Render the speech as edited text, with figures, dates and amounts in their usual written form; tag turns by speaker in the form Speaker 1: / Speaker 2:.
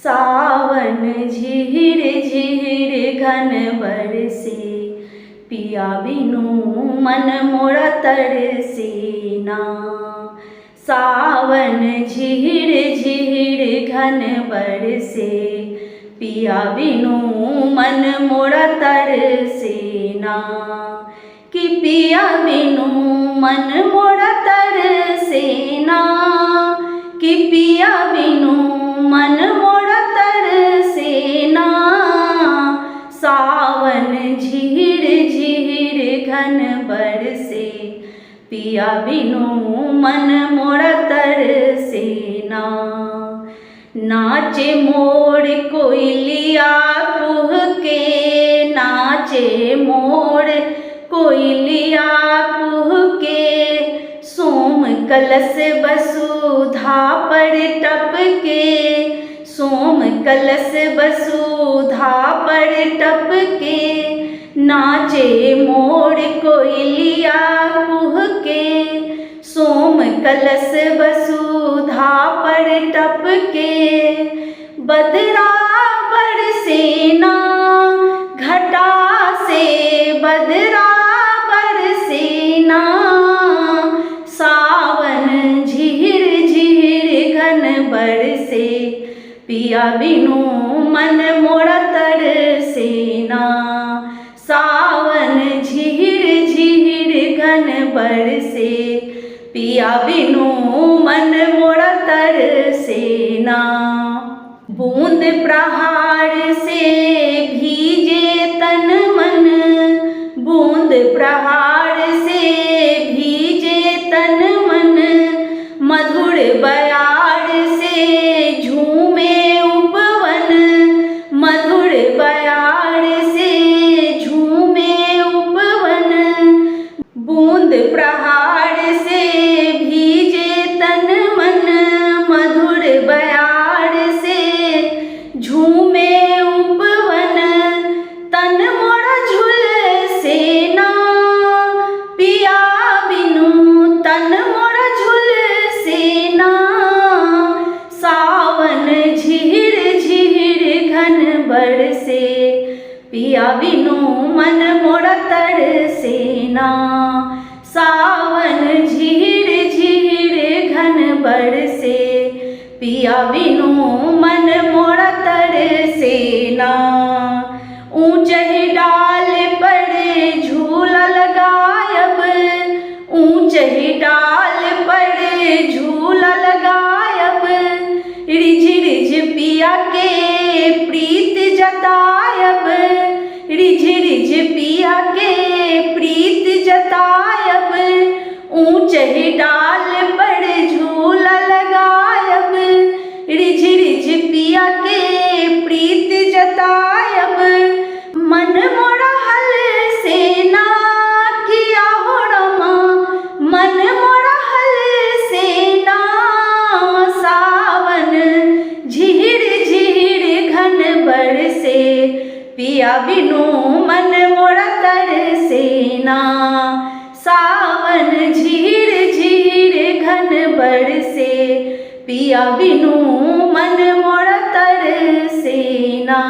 Speaker 1: सावन झिहिर झिहिर घन बरसे, पिया बिनु मन मोरा तरसेना। सावन झिहिर झिहिर घन बरसे, पिया बिनु मन मोरा तरसेना। कि पिया बिनु मन मोरा तरसेना, कि पिया बिनु मन मोरा तरसेना। सावन झिहिर झिहिर घन बरसे, पिया बिनु मन मोरा तरसेना। नाचे मोर कोयलिया कुह के, नाचे मोर कोयलिया कुह के। सोम कलश वसुधा पर टपके, सोम कलश वसुधा पर टपके। नाचे मोर कोयलिया कुह के, सोम कलश वसुधा पर टपके। बदरा बरसेना घटा से, बदरा बरसेना। सावन झिहिर झिहिर घन बरसे, पिया बिनु मन मोरा तरसेना। सावन झिहिर झिहिर घन बरसे, पिया बिनु मन मोरा तरसेना। बूंद प्रहार से भीजे तन मन, बूंद प्रहार से भीजे तन मन। मधुर बयार से झूमे उपवन, मधुर बयार से झूमे उपवन। बूंद प्रहार से भीजे तन मन, मधुर बयार से झूमे उपवन। तन मोरा झुलसेना, पिया बिनु तन मोरा झुलसेना। सावन झिहिर झिहिर घन बरसे, पिया बिनु मन मोरा तरसेना। सावन झिहिर झिहिर घन बरसे, पिया बिनु मन मोरा तरसेना। ऊंचे डाल पर झूला लगायब, ऊंचे डाल पर झूला लगायब। रिझ रिझ पिया के प्रीत जतायब, रिझ रिझ पिया के प्रीत जतायब। ऊंचे डाल पर झूला लगायब, रिझ रिझ पिया के प्रीत जतायब। मन मोरा हलसेना, किया हो रमा मन मोरा हलसेना। सावन झिहिर झिहिर घन बरसे, पिया बिनु मन मोरा तरसेना। सावन झिहिर झिहिर घन बरसे, पिया बिनु मन मोरा तरसेना।